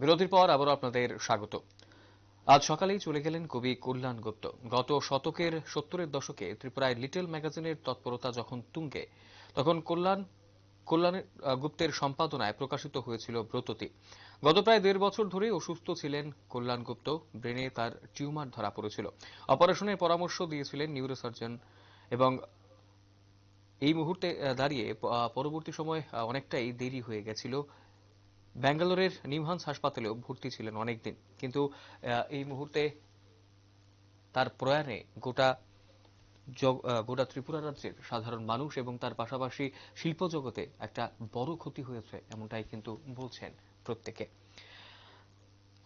বিরতির পর আবারও আপনাদের স্বাগত। আজ সকালেই চলে গেলেন কবি কল্যাণ গুপ্ত। গত শতকের 70-এর দশকে ত্রিপুরায় লিটল ম্যাগাজিনের তৎপরতা যখন তুঙ্গে, তখন কল্যাণ গুপ্তের সম্পাদনায় প্রকাশিত হয়েছিল ব্রততী। গত প্রায় 1.5 বছর ধরে অসুস্থ ছিলেন কল্যাণ গুপ্ত। ব্রেনে তার টিউমার ধরা পড়েছিল। অপারেশনের পরামর্শ দিয়েছিলেন নিউরোসার্জন এবং এই মুহূর্তে দাঁড়িয়ে পরবর্তী সময় অনেকটাই দেরি হয়ে গেছিল। ব্যাঙ্গালোরের নিমহান্স হাসপাতালেও ভর্তি ছিলেন অনেকদিন, কিন্তু এই মুহূর্তে তার প্রয়াণে গোটা ত্রিপুরা রাজ্যের সাধারণ মানুষ এবং তার পাশাপাশি শিল্প জগতে একটা বড় ক্ষতি হয়েছে, এমনটাই কিন্তু বলছেন প্রত্যেকে।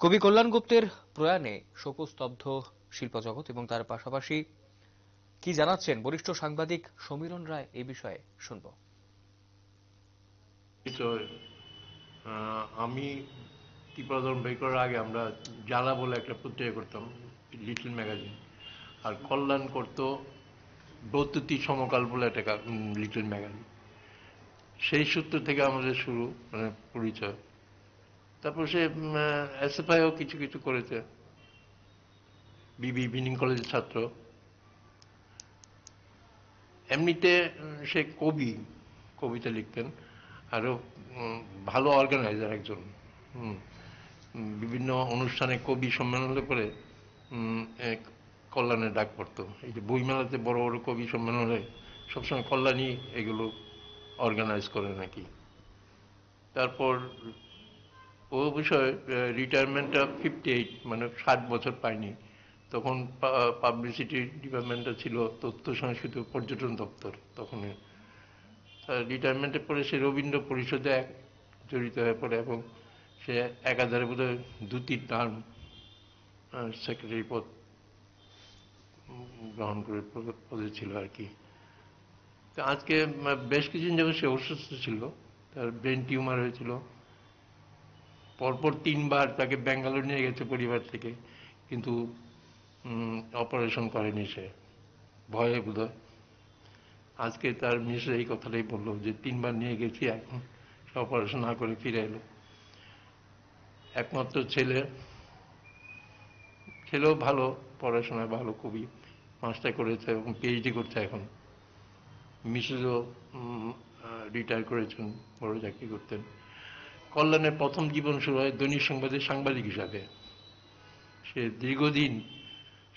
কবি কল্যাণ গুপ্তের প্রয়াণে শোকস্তব্ধ শিল্প জগৎ এবং তার পাশাপাশি কি জানাচ্ছেন বরিষ্ঠ সাংবাদিক সমীরণ রায় এই বিষয়ে শুনব। আমি ত্রিপুরাধর্ম বের করার আগে আমরা জ্বালা বলে একটা পত্রিকা করতাম, লিটল ম্যাগাজিন। আর কল্যাণ করতো বৈদ্যুতিক সমকাল বলে একটা লিটল ম্যাগাজিন। সেই সূত্র থেকে আমাদের শুরু, মানে পরিচয়। তারপর সে এসএফআইও কিছু কিছু করেছে, বিবি ইভিনিং কলেজের ছাত্র। এমনিতে সে কবি, কবিতা লিখতেন, আরো ভালো অর্গানাইজার একজন। বিভিন্ন অনুষ্ঠানে কবি সম্মেলন হলে পরে কল্যাণের ডাক পড়তো। এই যে বইমেলাতে বড় বড় কবি সম্মেলন হলে সবসময় কল্যাণই এগুলো অর্গানাইজ করে নাকি। তারপর ও বিষয়ে রিটায়ারমেন্টটা 58, মানে 60 বছর পায়নি। তখন পাবলিসিটি ডিপার্টমেন্টটা ছিল তথ্য সংস্কৃতি ও পর্যটন দপ্তর তখন। রিটায়ারমেন্টের পরে সে রবীন্দ্র পরিষদে জড়িত হয়ে পড়ে এবং সে একাধারে বোধহয় 2-3 টার্ম সেক্রেটারি পদ গ্রহণ করে পদে ছিল আর কি। তো আজকে বেশ কিছুদিন যাবত সে অসুস্থ ছিল, তার ব্রেন টিউমার হয়েছিল। পরপর 3বার তাকে ব্যাঙ্গালোর নিয়ে গেছে পরিবার থেকে, কিন্তু অপারেশন করেনি সে, ভয়ে বোধহয়। আজকে তার মিসে এই কথাটাই বললো যে 3বার নিয়ে গেছি, এখন সে অপারেশন না করে ফিরে এলো। একমাত্র ছেলে, ছেলেও ভালো, পড়াশোনায় ভালো, খুবই মাস্টার করেছে এবং পিএইচডি করছে এখন। মিসেসও রিটায়ার করেছেন, বড় চাকরি করতেন। কল্যাণের প্রথম জীবন শুরু হয় দৈনিক সংবাদের সাংবাদিক হিসাবে। সে দীর্ঘদিন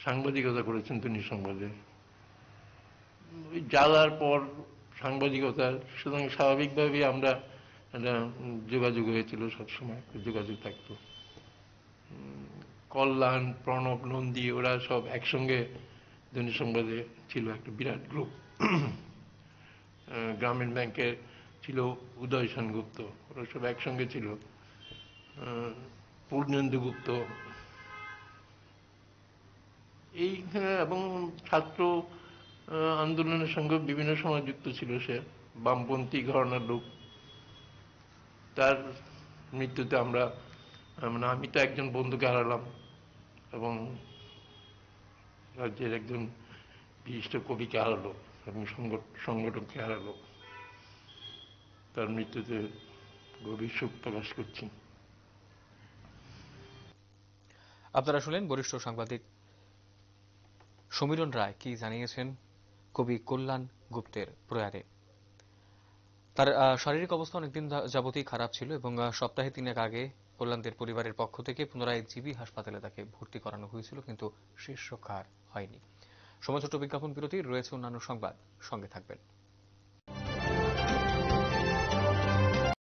সাংবাদিকতা করেছেন দৈনিক সংবাদে। ওই জ্বালার পর সাংবাদিকতার, সুতরাং স্বাভাবিকভাবেই আমরা একটা যোগাযোগ হয়েছিল, সবসময় যোগাযোগ থাকতো। কল্যাণ, প্রণব, নন্দী ওরা সব একসঙ্গে দৈনিক সংবাদে ছিল, একটা বিরাট গ্রুপ। গ্রামীণ ব্যাংকের ছিল উদয় সেনগুপ্ত, ওরা সব একসঙ্গে ছিল। পূর্ণেন্দু গুপ্ত এই, এবং ছাত্র আন্দোলনের সঙ্গে বিভিন্ন সময় যুক্ত ছিল সে, বামপন্থী ঘরানার লোক। তার মৃত্যুতে আমরা, মানে আমি তো একজন বন্ধুকে হারালাম এবং রাজ্যের একজন বিশিষ্ট কবিকে হারালো এবং সংগঠনকে হারালো। তার মৃত্যুতে গভীর শোক প্রকাশ করছি। আপনারা শুনলেন বরিষ্ঠ সাংবাদিক সমীরণ রায় কি জানিয়েছেন কবি কল্যাণ গুপ্তের প্রয়াণে। তার শারীরিক অবস্থা অনেকদিন যাবতই খারাপ ছিল এবং সপ্তাহে 3 আগে কল্যাণদের পরিবারের পক্ষ থেকে পুনরায় জিবি হাসপাতালে তাকে ভর্তি করানো হয়েছিল, কিন্তু শেষ রক্ষা হয়নি। সময় ছোট বিজ্ঞাপন বিরতি, রয়েছে অন্যান্য সংবাদ, সঙ্গে থাকবেন।